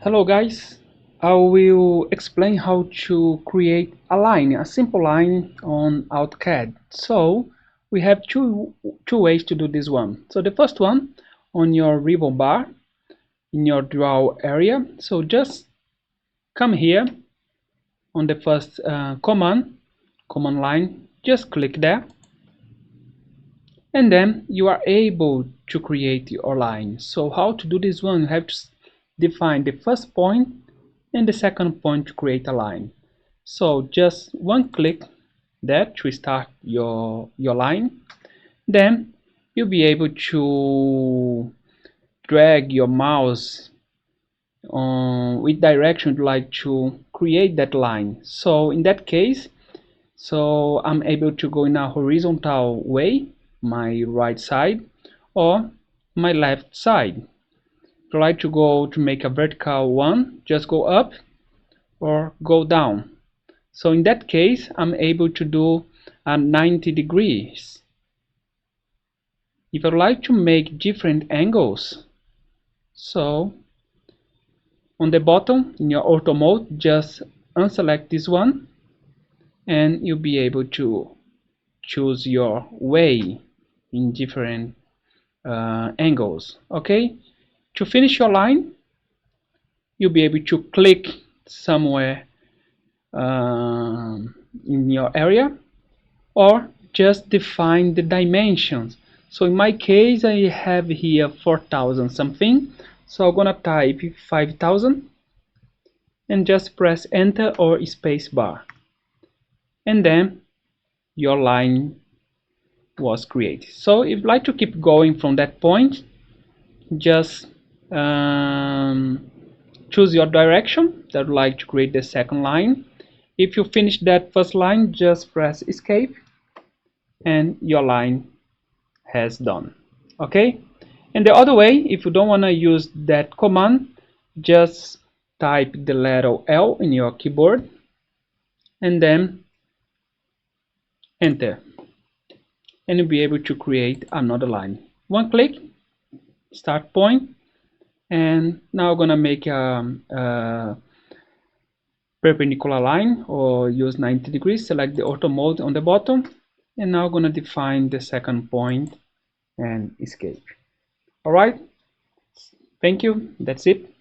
Hello guys, I will explain how to create a simple line on AutoCAD. So we have two ways to do this one. So the first one, on your ribbon bar in your draw area. So just come here on the first command line, just click there, and then you are able to create your line. So how to do this one? You have to define the first point and the second point to create a line. So just one click there to start your line. Then you'll be able to drag your mouse on which direction you'd like to create that line. So in that case, so I'm able to go in a horizontal way, my right side, or my left side. If you like to go to make a vertical one, just go up or go down. So in that case, I'm able to do a 90 degrees. If I like to make different angles, so on the bottom in your auto mode, just unselect this one and you'll be able to choose your way in different angles. Okay, to finish your line, you'll be able to click somewhere in your area, or just define the dimensions. So in my case, I have here 4,000 something, so I'm gonna type 5,000 and just press enter or space bar, and then your line was created. So if you'd like to keep going from that point, just choose your direction that would like to create the second line. If you finish that first line, just press escape and your line has done. Okay, and the other way, if you don't want to use that command, just type the letter L in your keyboard and then enter, and you'll be able to create another line. One click, start point, and now I'm gonna make a perpendicular line or use 90 degrees. Select the auto mode on the bottom, and now I'm gonna define the second point and escape. All right, thank you, that's it.